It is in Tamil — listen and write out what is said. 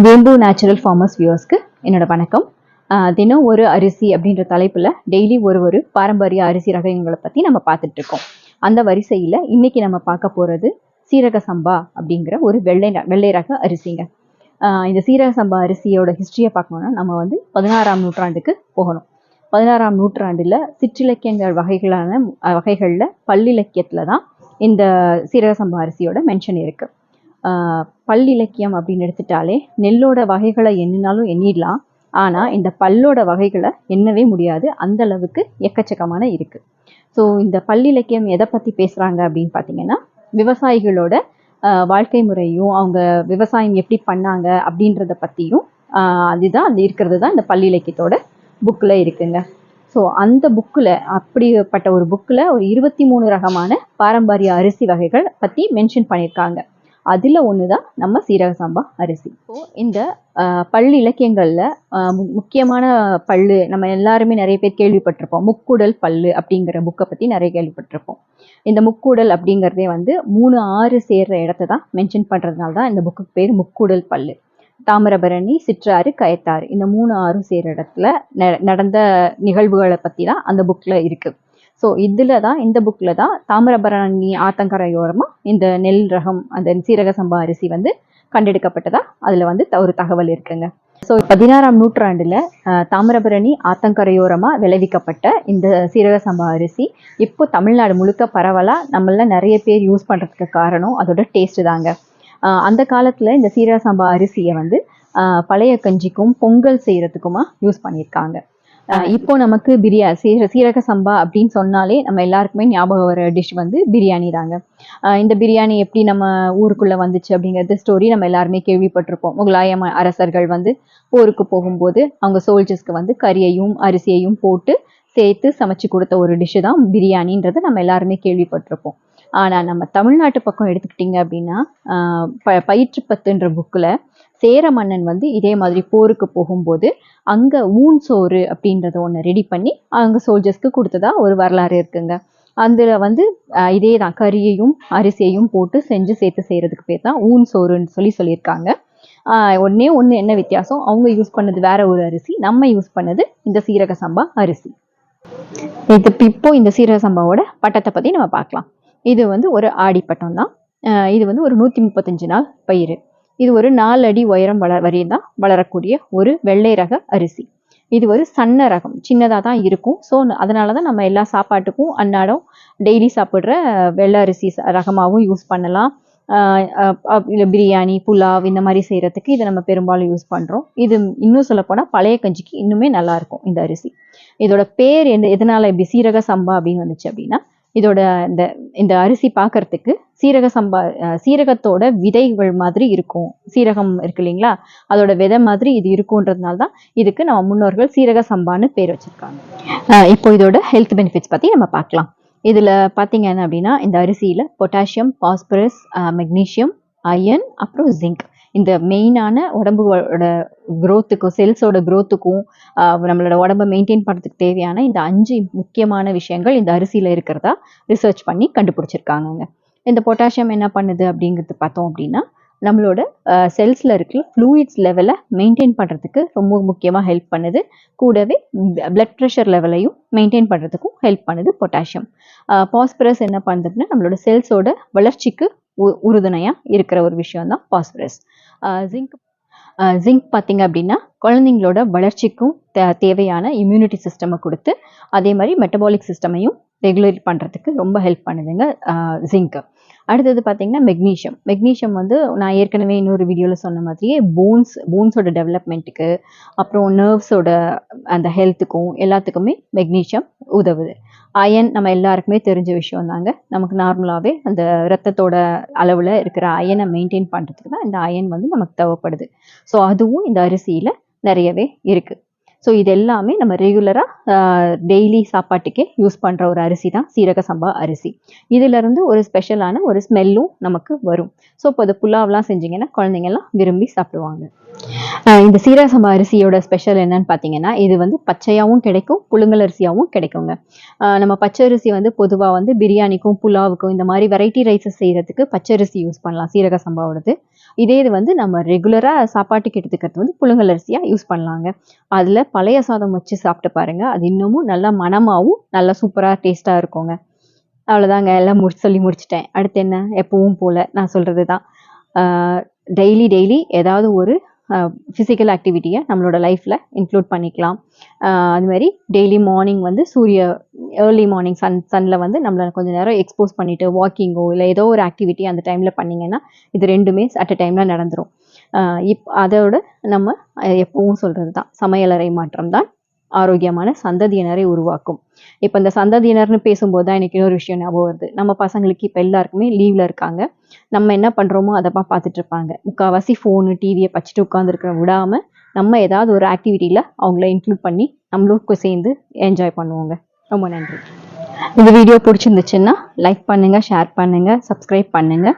வேம்பு நேச்சுரல் ஃபார்மர்ஸ் வியூவர்ஸ்க்கு என்னோட வணக்கம். தினம் ஒரு அரிசி அப்படின்ற தலைப்பில் டெய்லி ஒரு பாரம்பரிய அரிசி ரகங்களை பற்றி நம்ம பார்த்துட்டு இருக்கோம். அந்த வரிசையில் இன்னைக்கு நம்ம பார்க்க போகிறது சீரக சம்பா அப்படிங்கிற ஒரு வெள்ளை ரக அரிசிங்க. இந்த சீரக சம்பா அரிசியோட ஹிஸ்ட்ரியை பார்க்கணுன்னா நம்ம 16ஆம் நூற்றாண்டுக்கு போகணும். 16ஆம் நூற்றாண்டில் சிற்றிலக்கியங்கள் வகைகளில் பல்லிலக்கியத்தில் தான் இந்த சீரக சம்பா அரிசியோட மென்ஷன் இருக்குது. பல்லிலக்கியம் அப்படின்னு எடுத்துட்டாலே நெல்லோட வகைகளை எண்ணினாலும் எண்ணிடலாம். ஆனால் இந்த பல்லோட வகைகளை எண்ணவே முடியாது, அந்த அளவுக்கு எக்கச்சக்கமான இருக்குது. ஸோ இந்த பல்லிலக்கியம் எதை பற்றி பேசுகிறாங்க அப்படின்னு பார்த்தீங்கன்னா, விவசாயிகளோட வாழ்க்கை முறையும் அவங்க விவசாயம் எப்படி பண்ணாங்க அப்படின்றத பற்றியும் அதுதான் அது இருக்கிறது தான் இந்த பல்லிலக்கியத்தோட புக்கில் இருக்குங்க. ஸோ அந்த புக்கில் அப்படிப்பட்ட ஒரு புக்கில் ஒரு 23 ரகமான பாரம்பரிய அரிசி வகைகள் பற்றி மென்ஷன் பண்ணியிருக்காங்க. அதில் ஒன்று தான் நம்ம சீரக சம்பா அரிசி. ஸோ இந்த பல் இலக்கியங்களில் முக்கியமான பல்லு நம்ம எல்லாருமே நிறைய பேர் கேள்விப்பட்டிருப்போம். முக்கூடல் பல்லு அப்படிங்கிற புக்கை பற்றி நிறைய கேள்விப்பட்டிருப்போம். இந்த முக்கூடல் அப்படிங்கிறதே 3 ஆறு சேர்ற இடத்த தான் மென்ஷன் பண்ணுறதுனால தான் இந்த புக்குக்கு பேர் முக்கூடல் பல்லு. தாமிரபரணி, சிற்றாறு, கயத்தாறு இந்த 3 ஆறும் சேர்ற இடத்துல நடந்த நிகழ்வுகளை பற்றி தான் அந்த புக்கில் இருக்குது. ஸோ இந்த புக்கில் தான் தாமிரபரணி ஆத்தங்கரையோரமாக இந்த நெல் ரகம் அந்த சீரக சம்பா அரிசி கண்டெடுக்கப்பட்டதா அதில் ஒரு தகவல் இருக்குங்க. ஸோ 16ஆம் நூற்றாண்டில் தாமிரபரணி ஆத்தங்கரையோரமாக விளைவிக்கப்பட்ட இந்த சீரக சம்பா அரிசி இப்போ தமிழ்நாடு முழுக்க பரவலாக நம்மள நிறைய பேர் யூஸ் பண்ணுறதுக்கு காரணம் அதோட டேஸ்ட்டு தாங்க. அந்த காலத்தில் இந்த சீரக சம்பா அரிசியை பழைய கஞ்சிக்கும் பொங்கல் செய்கிறதுக்குமா யூஸ் பண்ணியிருக்காங்க. இப்போ நமக்கு சீரக சம்பா அப்படின்னு சொன்னாலே நம்ம எல்லாருக்குமே ஞாபகம் வர டிஷ் பிரியாணி தாங்க. இந்த பிரியாணி எப்படி நம்ம ஊருக்குள்ள வந்துச்சு அப்படிங்கிறது ஸ்டோரி நம்ம எல்லாருமே கேள்விப்பட்டிருப்போம். முகலாய அரசர்கள் போருக்கு போகும்போது அவங்க சோல்ஜர்ஸ்க்கு கறியையும் அரிசியையும் போட்டு சேர்த்து சமைச்சு கொடுத்த ஒரு டிஷ்ஷு தான் பிரியாணின்றது நம்ம எல்லாருமே கேள்விப்பட்டிருப்போம். ஆனால் நம்ம தமிழ்நாட்டு பக்கம் எடுத்துக்கிட்டிங்க அப்படின்னா பயிற்றுப்பத்துன்ற புக்கில் சேர மன்னன் இதே மாதிரி போருக்கு போகும்போது அங்கே ஊன் சோறு அப்படின்றத ஒன்று ரெடி பண்ணி அங்கே சோல்ஜர்ஸ்க்கு கொடுத்ததா ஒரு வரலாறு இருக்குங்க. அதில் இதே தான் கறியையும் அரிசியையும் போட்டு செஞ்சு சேர்த்து செய்கிறதுக்கு பேர் தான் ஊன் சோறுன்னு சொல்லியிருக்காங்க. ஒன்று என்ன வித்தியாசம், அவங்க யூஸ் பண்ணது வேற ஒரு அரிசி, நம்ம யூஸ் பண்ணது இந்த சீரக சம்பா அரிசி. இப்போ இந்த சீரக சம்பாவோட பட்டத்தை பற்றி நம்ம பார்க்கலாம். இது ஒரு ஆடிப்பட்டம் தான். இது ஒரு 135 நாள் பயிர். இது ஒரு 4 அடி உயரம் வரையும் தான் வளரக்கூடிய ஒரு வெள்ளை ரக அரிசி. இது ஒரு சன்ன ரகம், சின்னதாக தான் இருக்கும். ஸோ அதனால தான் நம்ம எல்லா சாப்பாட்டுக்கும் அன்னாடம் டெய்லி சாப்பிட்ற வெள்ளை அரிசி ரகமாகவும் யூஸ் பண்ணலாம். இல்லை பிரியாணி, புலாவ் இந்த மாதிரி செய்கிறதுக்கு இதை நம்ம பெரும்பாலும் யூஸ் பண்ணுறோம். இது இன்னும் சொல்லப்போனால் பழைய கஞ்சிக்கு இன்னுமே நல்லாயிருக்கும் இந்த அரிசி. இதோட பேர் எதனால் இப்படி சீரக சம்பா அப்படின்னு வந்துச்சு அப்படின்னா, இதோட இந்த அரிசி பார்க்கறதுக்கு சீரகத்தோட விதைகள் மாதிரி இருக்கும். சீரகம் இருக்கு இல்லைங்களா, அதோட விதை மாதிரி இது இருக்குன்றதுனால தான் இதுக்கு நம்ம முன்னோர்கள் சீரக சம்பான்னு பேர் வச்சிருக்காங்க. இப்போ இதோட ஹெல்த் பெனிஃபிட்ஸ் பற்றி நம்ம பார்க்கலாம். இதில் பார்த்தீங்கன்னா அப்படின்னா இந்த அரிசியில் பொட்டாசியம், பாஸ்பரஸ், மெக்னீஷியம், அயன், அப்புறம் ஜிங்க் இந்த மெயினான உடம்போட க்ரோத்துக்கும் செல்ஸோட க்ரோத்துக்கும் நம்மளோட உடம்பை மெயின்டைன் பண்ணுறதுக்கு தேவையான இந்த 5 முக்கியமான விஷயங்கள் இந்த அரிசியில் இருக்கிறதா ரிசர்ச் பண்ணி கண்டுபிடிச்சிருக்காங்க. இந்த பொட்டாசியம் என்ன பண்ணுது அப்படிங்கிறது பார்த்தோம் அப்படின்னா, நம்மளோட செல்ஸில் இருக்கிற ஃப்ளூயிட்ஸ் லெவலை மெயின்டைன் பண்ணுறதுக்கு ரொம்ப முக்கியமாக ஹெல்ப் பண்ணுது. கூடவே பிளட் ப்ரெஷர் லெவலையும் மெயின்டைன் பண்ணுறதுக்கும் ஹெல்ப் பண்ணுது பொட்டாசியம். பாஸ்பரஸ் என்ன பண்ணுதுன்னா, நம்மளோட செல்ஸோட வளர்ச்சிக்கு உறுதுணையாக இருக்கிற ஒரு விஷயம் தான் பாஸ்பரஸ். ஜிங்க் பார்த்தீங்க அப்படின்னா குழந்தைங்களோட வளர்ச்சிக்கும் தேவையான இம்யூனிட்டி சிஸ்டமை கொடுத்து அதே மாதிரி மெட்டபாலிக் சிஸ்டமையும் ரெகுலேட் பண்ணுறதுக்கு ரொம்ப ஹெல்ப் பண்ணுதுங்க ஜிங்க். அடுத்தது பார்த்தீங்கன்னா மெக்னீஷியம் நான் ஏற்கனவே இன்னொரு வீடியோவில் சொன்ன மாதிரியே போன்ஸோட டெவலப்மெண்ட்டுக்கு அப்புறம் நர்வ்ஸோட அந்த ஹெல்த்துக்கும் எல்லாத்துக்குமே மெக்னீஷியம் உதவுது. அயன் நம்ம எல்லாருக்குமே தெரிஞ்ச விஷயம் தாங்க. நமக்கு நார்மலாகவே அந்த ரத்தத்தோட அளவில் இருக்கிற அயனை மெயின்டைன் பண்ணுறதுக்கு தான் இந்த அயன் நமக்கு தேவைப்படுது. ஸோ அதுவும் இந்த அரிசியில் நிறையவே இருக்குது. ஸோ இது எல்லாமே நம்ம ரெகுலராக டெய்லி சாப்பாட்டுக்கே யூஸ் பண்ணுற ஒரு அரிசி தான் சீரக சம்பா அரிசி. இதிலிருந்து ஒரு ஸ்பெஷலான ஒரு ஸ்மெல்லும் நமக்கு வரும். ஸோ இப்போ அது புலாவ்லாம் செஞ்சிங்கன்னா குழந்தைங்கள்லாம் விரும்பி சாப்பிடுவாங்க. இந்த சீரக சம்பா அரிசியோட ஸ்பெஷல் என்னன்னு பார்த்தீங்கன்னா, இது பச்சையாகவும் கிடைக்கும், புழுங்கல் அரிசியாகவும் கிடைக்குங்க. நம்ம பச்சரிசி பொதுவாக பிரியாணிக்கும் புலாவுக்கும் இந்த மாதிரி வெரைட்டி ரைஸஸ் செய்கிறதுக்கு பச்சரிசி யூஸ் பண்ணலாம் சீரக சம்பாவோடது. இதே இது வந்து நம்ம ரெகுலராக சாப்பாட்டுக்கு எடுத்துக்கிறது வந்து புழுங்கல் அரிசியாக யூஸ் பண்ணலாங்க. அதில் பழைய சாதம் வச்சு சாப்பிட்டு பாருங்கள், அது இன்னமும் நல்லா மணமாகவும் நல்லா சூப்பராக டேஸ்ட்டாக இருக்குங்க. அவ்வளோதாங்க, எல்லாம் சொல்லி முடிச்சுட்டேன். அடுத்து என்ன, எப்பவும் போல் நான் சொல்கிறது தான். டெய்லி ஏதாவது ஒரு ஃபிசிக்கல் ஆக்டிவிட்டியை நம்மளோட லைஃப்பில் இன்க்ளூட் பண்ணிக்கலாம். அதுமாதிரி டெய்லி மார்னிங் வந்து ஏர்லி மார்னிங் சன்னில் வந்து நம்மளை கொஞ்சம் நேரம் எக்ஸ்போஸ் பண்ணிவிட்டு வாக்கிங்கோ இல்லை ஏதோ ஒரு ஆக்டிவிட்டி அந்த டைமில் பண்ணிங்கன்னா இது ரெண்டுமே அட் அ டைமில் நடந்துடும். அதோட நம்ம எப்பவும் சொல்கிறது தான், சமையலறை மாற்றம் தான் ஆரோக்கியமான சந்ததியினரை உருவாக்கும். இப்போ இந்த சந்ததியினர்னு பேசும்போது தான் எனக்கு இன்னொரு விஷயம் ஞாபகம் வருது. நம்ம பசங்களுக்கு இப்போ எல்லாருக்குமே லீவில் இருக்காங்க. நம்ம என்ன பண்ணுறோமோ அதை பார்த்துட்டு இருப்பாங்க. முக்கால்வாசி ஃபோனு டிவியை வச்சுட்டு உட்காந்துருக்க விடாமல் நம்ம ஏதாவது ஒரு ஆக்டிவிட்டியில் அவங்கள இன்க்ளூட் பண்ணி நம்மளுக்கும் சேர்ந்து என்ஜாய் பண்ணுவோங்க. ரொம்ப நன்றி. இந்த வீடியோ பிடிச்சிருந்துச்சுன்னா லைக் பண்ணுங்கள், ஷேர் பண்ணுங்கள், சப்ஸ்கிரைப் பண்ணுங்கள்.